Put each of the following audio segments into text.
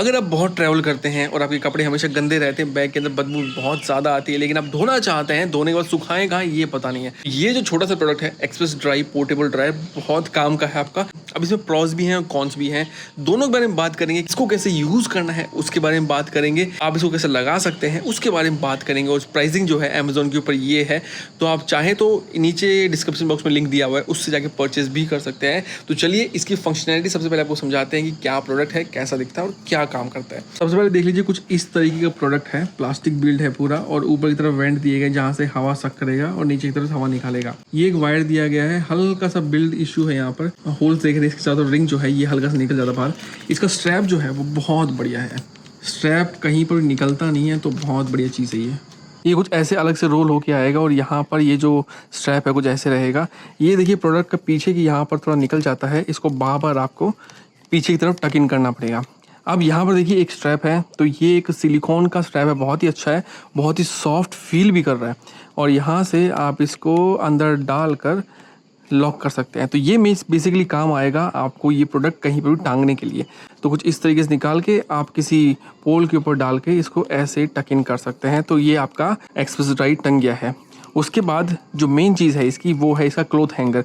अगर आप बहुत ट्रैवल करते हैं और आपके कपड़े हमेशा गंदे रहते हैं, बैग के अंदर बदबू बहुत ज़्यादा आती है, लेकिन आप धोना चाहते हैं, धोने के बाद सुखाएं कहाँ ये पता नहीं है। ये जो छोटा सा प्रोडक्ट है एक्सप्रेस ड्राई पोर्टेबल ड्राई, बहुत काम का है आपका। अब इसमें प्रॉस भी हैं और कॉन्स भी हैं, दोनों के बारे में बात करेंगे। इसको कैसे यूज़ करना है उसके बारे में बात करेंगे, आप इसको कैसे लगा सकते हैं उसके बारे में बात करेंगे। और प्राइसिंग जो है अमेजोन के ऊपर ये है, तो आप चाहें तो नीचे डिस्क्रिप्शन बॉक्स में लिंक दिया हुआ है, उससे जाके परचेज भी कर सकते हैं। तो चलिए इसकी फंक्शनैलिटी सबसे पहले आपको समझाते हैं कि क्या प्रोडक्ट है, कैसा दिखता है और क्या काम करता है। सबसे पहले देख लीजिए, कुछ इस तरीके का प्रोडक्ट है, प्लास्टिक बिल्ड है पूरा, और ऊपर की तरफ वेंट दिए गए जहाँ से हवा सक करेगा और नीचे की तरफ हवा निकालेगा। ये एक वायर दिया गया है, हल्का सा बिल्ड इशू है यहाँ पर, होल्स देख रहे हैं इसके साथ, और रिंग जो है ये हल्का सा निकल जाता बाहर। इसका स्ट्रैप जो है वो बहुत बढ़िया है, स्ट्रैप कहीं पर निकलता नहीं है, तो बहुत बढ़िया चीज़ है ये कुछ ऐसे अलग से रोल होके आएगा और यहाँ पर ये जो स्ट्रैप है कुछ ऐसे रहेगा। ये देखिए प्रोडक्ट का पीछे की यहाँ पर थोड़ा निकल जाता है, इसको बार आपको पीछे की तरफ टक इन करना पड़ेगा। अब यहाँ पर देखिए एक स्ट्रैप है, तो ये एक सिलिकॉन का स्ट्रैप है, बहुत ही अच्छा है, बहुत ही सॉफ्ट फील भी कर रहा है, और यहाँ से आप इसको अंदर डालकर लॉक कर सकते हैं। तो ये बेसिकली काम आएगा आपको ये प्रोडक्ट कहीं पर भी टांगने के लिए। तो कुछ इस तरीके से निकाल के आप किसी पोल के ऊपर डाल के इसको ऐसे टक इन कर सकते हैं। तो ये आपका एक्सप्रेस ड्राई टंग गया है। उसके बाद जो मेन चीज़ है इसकी, वो है इसका क्लॉथ हैंगर।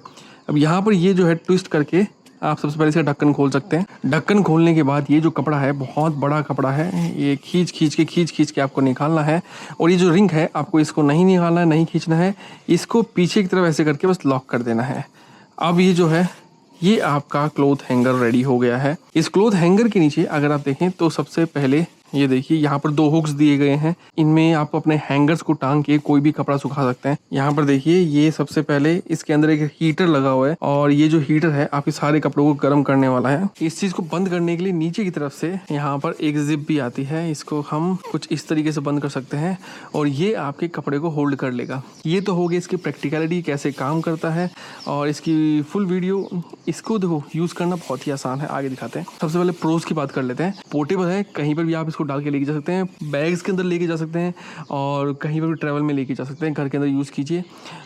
अब यहाँ पर ये जो है ट्विस्ट करके आप सबसे पहले इसका ढक्कन खोल सकते हैं। ढक्कन खोलने के बाद ये जो कपड़ा है बहुत बड़ा कपड़ा है, ये खींच के आपको निकालना है। और ये जो रिंग है आपको इसको नहीं निकालना है, नहीं खींचना है, इसको पीछे की तरफ ऐसे करके बस लॉक कर देना है। अब ये जो है ये आपका क्लॉथ हैंगर रेडी हो गया है। इस क्लॉथ हैंगर के नीचे अगर आप देखें तो सबसे पहले ये देखिए यहाँ पर 2 हुक्स दिए गए हैं, इनमें आप अपने हैंगर्स को टांग के कोई भी कपड़ा सुखा सकते हैं। यहाँ पर देखिए ये सबसे पहले इसके अंदर एक हीटर लगा हुआ है, और ये जो हीटर है आपके सारे कपड़ों को गर्म करने वाला है। इस चीज को बंद करने के लिए नीचे की तरफ से यहाँ पर एक जिप भी आती है, इसको हम कुछ इस तरीके से बंद कर सकते हैं और ये आपके कपड़े को होल्ड कर लेगा। ये तो हो गया इसकी प्रैक्टिकलिटी, कैसे काम करता है और इसकी फुल वीडियो। इसको देखो यूज करना बहुत ही आसान है, आगे दिखाते हैं। सबसे पहले प्रोज की बात कर लेते हैं। पोर्टेबल है, कहीं पर भी आप इसको डाल के लेके जा सकते हैं, बैग्स के अंदर लेके जा सकते हैं, और कहीं पर भी ट्रैवल में लेके जा सकते हैं, घर के अंदर यूज़ कीजिए।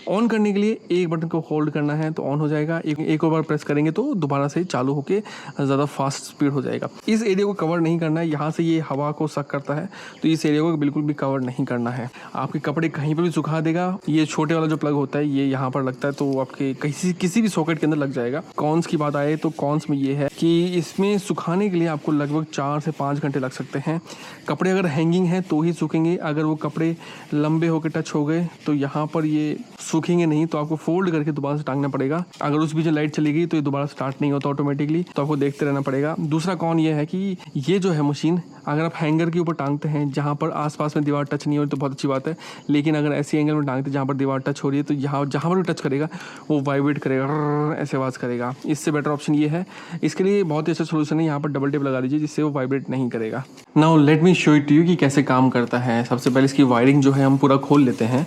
ऑन करने के लिए एक बटन को होल्ड करना है तो ऑन हो जाएगा, एक और बार प्रेस करेंगे तो दोबारा से चालू होके ज़्यादा फास्ट स्पीड हो जाएगा। इस एरिया को कवर नहीं करना है, यहाँ से ये हवा को सक करता है, तो इस एरिया को बिल्कुल भी कवर नहीं करना है। आपके कपड़े कहीं पर भी सुखा देगा। ये छोटे वाला जो प्लग होता है ये यहाँ पर लगता है, तो आपके किसी भी सॉकेट के अंदर लग जाएगा। कॉन्स की बात आए तो कॉन्स में ये है कि इसमें सुखाने के लिए आपको लगभग 4 से 5 घंटे लग सकते हैं। कपड़े अगर हैंगिंग है तो ही सूखेंगे, अगर वो कपड़े लंबे होकर टच हो गए तो यहाँ पर ये सूखेंगे नहीं, तो आपको फोल्ड करके दोबारा से टांगना पड़ेगा। अगर उस बीच में लाइट चली गई तो ये दोबारा स्टार्ट नहीं होता ऑटोमेटिकली, तो आपको देखते रहना पड़ेगा। दूसरा कौन ये है कि ये जो है मशीन, अगर आप हैंगर के ऊपर टांगते हैं जहाँ पर आसपास में दीवार टच नहीं हो रही तो बहुत अच्छी बात है, लेकिन अगर ऐसी एंगल में टांगते हैं जहाँ पर दीवार टच हो रही है तो यहाँ जहाँ पर भी टच करेगा वो वाइब्रेट करेगा, ऐसे आवाज़ करेगा। इससे बेटर ऑप्शन ये है, इसके लिए बहुत ही अच्छा सोल्यूशन है, यहाँ पर डबल टेप लगा दीजिए जिससे वो वाइब्रेट नहीं करेगा। Now let me show it to you कि कैसे काम करता है। सबसे पहले इसकी वायरिंग जो है हम पूरा खोल लेते हैं,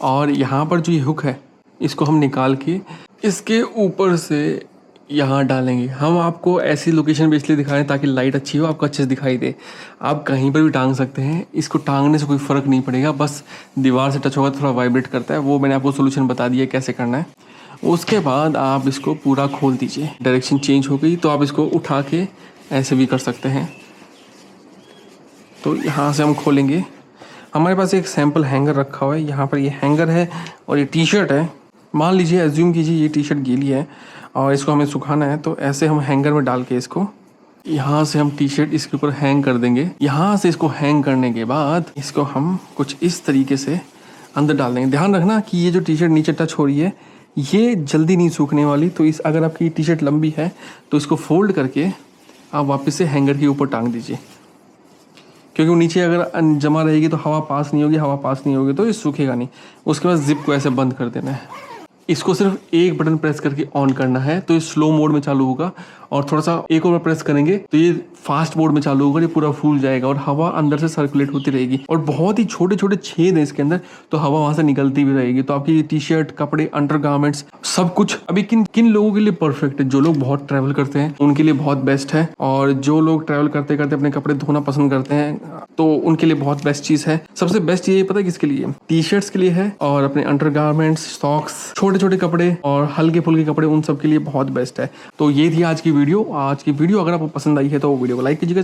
और यहाँ पर जो ये हुक है इसको हम निकाल के इसके ऊपर से यहाँ डालेंगे। हम आपको ऐसी लोकेशन पे इसलिए दिखा रहे हैं ताकि लाइट अच्छी हो, आपको अच्छे से दिखाई दे। आप कहीं पर भी टांग सकते हैं, इसको टांगने से कोई फ़र्क नहीं पड़ेगा, बस दीवार से टच होगा तो थोड़ा वाइब्रेट करता है। वो मैंने आपको सोल्यूशन बता दिया कैसे करना है। उसके बाद आप इसको पूरा खोल दीजिए। डायरेक्शन चेंज हो गई तो आप इसको उठा के ऐसे भी कर सकते हैं। तो यहाँ से हम खोलेंगे, हमारे पास एक सैम्पल हैंगर रखा हुआ है। यहाँ पर ये हैंगर है और ये टी शर्ट है। मान लीजिए, एज्यूम कीजिए ये टी शर्ट गीली है और इसको हमें सुखाना है, तो ऐसे हम हैंगर में डाल के इसको यहाँ से हम टी शर्ट इसके ऊपर हैंग कर देंगे। यहाँ से इसको हैंग करने के बाद इसको हम कुछ इस तरीके से अंदर डाल देंगे। ध्यान रखना कि ये जो टी शर्ट नीचे टच हो रही है ये जल्दी नहीं सूखने वाली, तो इस अगर आपकी टी शर्ट लंबी है तो इसको फोल्ड करके आप वापस से हैंगर के ऊपर टांग दीजिए, क्योंकि वो नीचे अगर जमा रहेगी तो हवा पास नहीं होगी तो ये सूखेगा नहीं। उसके बाद जिप को ऐसे बंद कर देना है। इसको सिर्फ एक बटन प्रेस करके ऑन करना है तो ये स्लो मोड में चालू होगा, और थोड़ा सा एक और बार प्रेस करेंगे तो ये फास्ट मोड में चालू होगा, ये पूरा फूल जाएगा और हवा अंदर से सर्कुलेट होती रहेगी। और बहुत ही छोटे छोटे छेद है इसके अंदर, तो हवा वहां से निकलती भी रहेगी। तो आपकी टी शर्ट, कपड़े, अंडरगारमेंट्स सब कुछ अभी किन लोगों के लिए परफेक्ट है। जो लोग बहुत ट्रैवल करते हैं उनके लिए बहुत बेस्ट है, और जो लोग ट्रैवल करते करते अपने कपड़े धोना पसंद करते हैं तो उनके लिए बहुत बेस्ट चीज है। सबसे बेस्ट ये पता है किसके लिए? टी शर्ट्स के लिए है, और अपने अंडरगारमेंट्स, सॉक्स, छोटे छोटे कपड़े और हल्के फुल्के कपड़े, उन सब के लिए बहुत बेस्ट है। तो ये थी आज की वीडियो। अगर आपको पसंद आई है तो वीडियो को लाइक कीजिएगा।